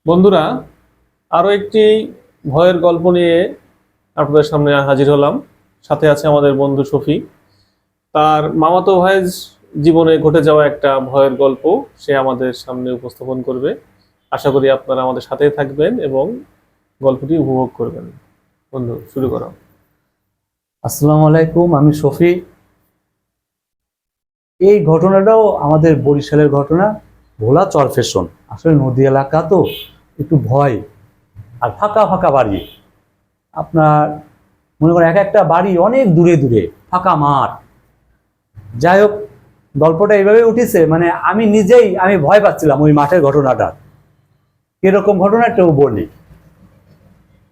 বন্ধুরা, আরো একটি ভয়ের গল্প নিয়ে আপনাদের সামনে হাজির হলাম। সাথে আছে আমাদের বন্ধু শফি। তার মামাতো ভাইয়ের জীবনে ঘটে যাওয়া একটা ভয়ের গল্প সে আমাদের সামনে উপস্থাপন করবে। আশা করি আপনারা আমাদের সাথেই থাকবেন এবং গল্পটি উপভোগ করবেন। বন্ধু, শুরু করো। আসসালামু আলাইকুম, আমি শফি। এই ঘটনাটাও আমাদের বরিশালের ঘটনা। ভোলা চরফেশন, আসলে নদী এলাকা তো একটু ভয়, আর ফাঁকা ফাঁকা বাড়ি। আপনার মনে করেন এক একটা বাড়ি অনেক দূরে দূরে, ফাঁকা মাঠ। যাই হোক, গল্পটা এইভাবে উঠেছে, মানে আমি নিজেই ভয় পাচ্ছিলাম ওই মাঠের ঘটনাটা। কিরকম ঘটনা একটু বলি।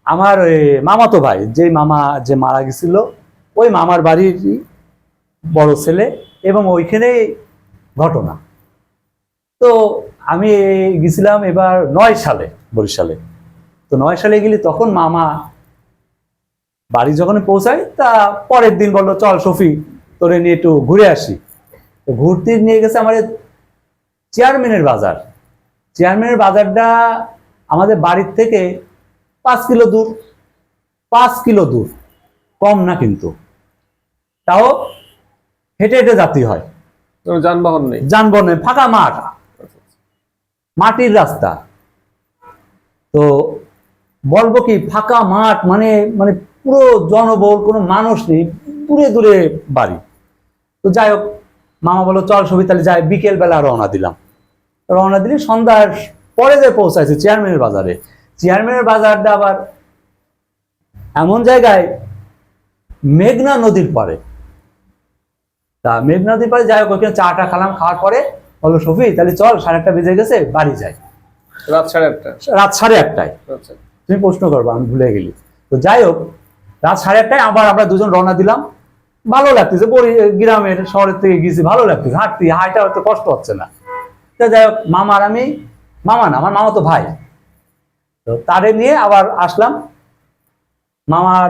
আমার ওই মামাতো ভাই, যে মারা গেছিল, ওই মামার বাড়ির বড় ছেলে, এবং ওইখানে ঘটনা। তো আমি গেছিলাম এবার 9 সালে বরিশালে। তো 9 সালে গেলি, তখন মামা বাড়ি যখন পৌঁছায়, তা পরের দিন বললো, চল শফি, তোরে নিয়ে একটু ঘুরে আসি। তো ঘুরতে নিয়ে গেছে আমার চেয়ারম্যানের বাজার। চেয়ারম্যানের বাজারটা আমাদের বাড়ির থেকে 5 কিলো দূর। 5 কিলো দূর, কম না কিন্তু। তাও হেঁটে হেঁটে যেতে হয়, কোনো যানবাহন নেই? যানবাহন নেই, ফাঁকা মাঠ, মাটির রাস্তা। তো বলবো কি, ফাঁকা মাঠ, মানে মানে পুরো জনবহুল, কোনো মানুষ নেই, দূরে দূরে বাড়ি। তো যাই হোক, মামা বললো, চল ছবি, তাহলে যাই। বিকেল বেলা রওনা দিলি সন্ধ্যার পরে যে পৌঁছাইছে চেয়ারম্যানের বাজারে। চেয়ারম্যানের বাজারটা আবার এমন জায়গায়, মেঘনা নদীর পারে। তা মেঘনা নদীর পারে, যাই হোক, ওইখানে চাটা খালাম। খাওয়ার পরে বললো, শফি, তাহলে চল, 1:30 বেজে গেছে, বাড়ি যাই। রাত 8:30? রাত 1:30। আচ্ছা। তুমি প্রশ্ন করবো, আমি ভুলে গেলি। তো যাই হোক, রাত 1:30 আবার আমরা দুজন রওনা দিলাম। ভালো লাগতেছে, গ্রামের শহরের থেকে গেছি, ভালো লাগতেছে, হাঁটা হয়তো কষ্ট হচ্ছে না। তো যাই হোক, মামা না, আমার মামা তো ভাই, তো তারে নিয়ে আবার আসলাম। মামার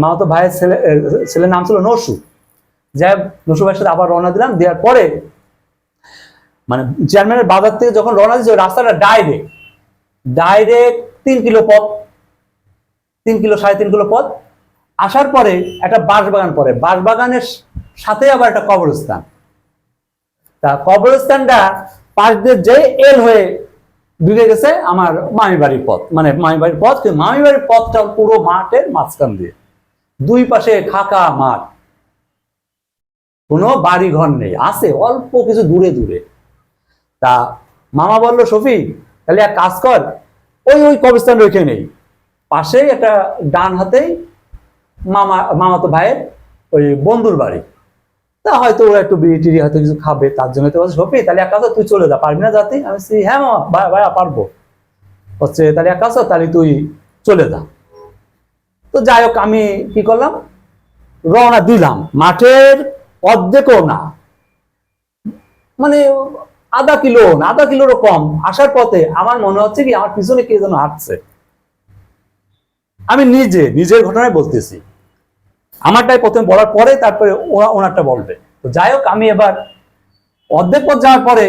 মামাতো ভাইয়ের ছেলের নাম ছিল নসু। যাই হোক, নসু ভাইয়ের সাথে আবার রওনা দিলাম। দেওয়ার পরে মানে চেয়ারম্যানের বাজার থেকে যখন রওনা দিচ্ছে, রাস্তাটা ডাইরেক্ট 3 কিলো পথ, 3 কিলো 3.5 কিলো পথ। আসার পরে একটা বাঁশবাগান পড়ে, বাঁশবাগানের সাথে আবার একটা কবরস্থান। তা কবরস্থানটা পাশ দিয়ে যে এল হয়ে ঢুকে গেছে আমার মামি বাড়ির পথ, মানে মামি বাড়ির পথ। কিন্তু মামি বাড়ির পথটা পুরো মাঠের মাঝখান দিয়ে, দুই পাশে ফাঁকা মাঠ, কোনো বাড়ি ঘর নেই, আছে অল্প কিছু দূরে দূরে। তা মামা বললো, শফি, তাহলে এক কাজ কর, ওই কবরস্থান রেখে নেই, পাশেই একটা ডান হাতেই মামাতো ভাইয়ের ওই বন্ধুর বাড়ি। তা হয়তো ওরা একটু বিড়ি টিড়ি হয়তো কিছু খাবে, তার জন্য তো বলছে, শফি, তাহলে এক কাজ, তুই চলে যা, পারবি না যাতে? আমি বলছি, হ্যাঁ মামা, ভাইয়া পারবো। হচ্ছে, তাহলে এক কাজ, তাহলে তুই চলে যা। তো যাই হোক, আমি কি করলাম, রওনা দিলাম। মাঠের অর্ধেকও না, মানে আধা কিলোরও কম। আসার পথে আমার মনে হচ্ছে কি, আমার পিছনে কে যেন হাঁটছে। আমি নিজের ঘটনায় বলতেছি, আমারটাই প্রথমে বলার পরে তারপরে ওনারটা বলবে। তো যাই হোক, আমি এবার অর্ধেক পথ যাওয়ার পরে,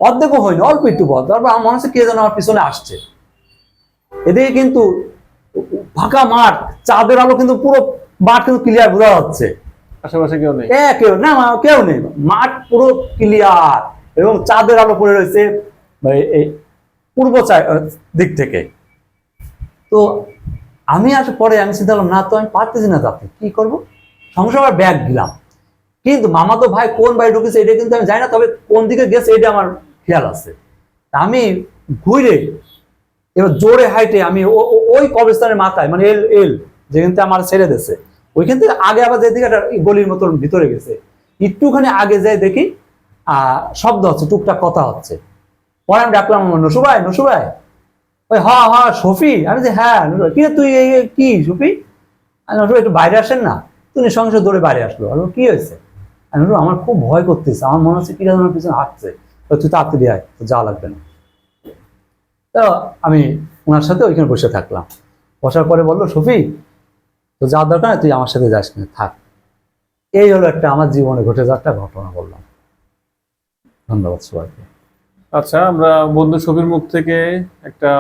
অর্ধেকও হয়নি, অল্প একটু পথ, তারপর আমার মনে হচ্ছে কে যেন আমার পিছনে আসছে। এদিকে কিন্তু ফাঁকা মাঠ, চাঁদের আলো কিন্তু পুরো মাঠ কিন্তু ক্লিয়ার বোঝা যাচ্ছে। আশেপাশে কেউ নেই? কেউ নেই, মাঠ পুরো ক্লিয়ার, এবং চাঁদের আলো পড়ে রয়েছে এই পূর্ব দিক থেকে। তো আমি পরে আমি চিন্তা করলাম, না তো আমি পারতেছি না, যাতে কি করবো। সংসার আবার ব্যাগ দিলাম, কিন্তু মামাতো ভাই কোন বাড়ি ঢুকেছে এটা কিন্তু আমি জানি না, তবে কোন দিকে গেছে এটা আমার খেয়াল আছে। আমি ঘুরে এবার জোরে হাইটে আমি ওই কবরস্থানের মাথায়, মানে এল যেখান থেকে আমার ছেড়ে দিয়েছে, ওইখান থেকে আগে আবার যেদিকে একটা গলির মতন ভিতরে গেছে, একটুখানি আগে যাই দেখি শব্দ হচ্ছে, টুকটাক কথা হচ্ছে। পরে আমি ডাকলাম, নসু ভাই, ওই শফি। আমি যে, হ্যাঁ কি তুই, কি শফি? নসু, একটু বাইরে আসেন না। তুমি সঙ্গে দৌড়ে বাইরে আসলো। কি হয়েছে? আমার খুব ভয় করতেছে, আমার মনে হচ্ছে কি আমার পিছনে হাঁটছে। তুই তাড়াতাড়ি আয়, যাওয়া লাগবে না। তো আমি ওনার সাথে ওইখানে বসে থাকলাম। বসার পরে বললো, শফি, তো যাওয়ার দরকার নেই, তুই আমার সাথে যাস না, থাক। এই হলো একটা আমার জীবনে ঘটে যাওয়া একটা ঘটনা, বললাম। ধন্যবাদ সবাইকে। আচ্ছা, আমরা বন্ধু ছবির মুখ থেকে একটা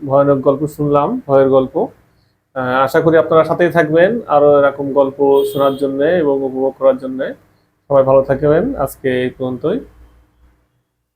ভয়ানক গল্প শুনলাম, ভয়ের গল্প। আশা করি আপনারা সাথেই থাকবেন আরো এরকম গল্প শোনার জন্য এবং উপভোগ করার জন্য। সবাই ভালো থাকবেন, আজকে এই পর্যন্তই।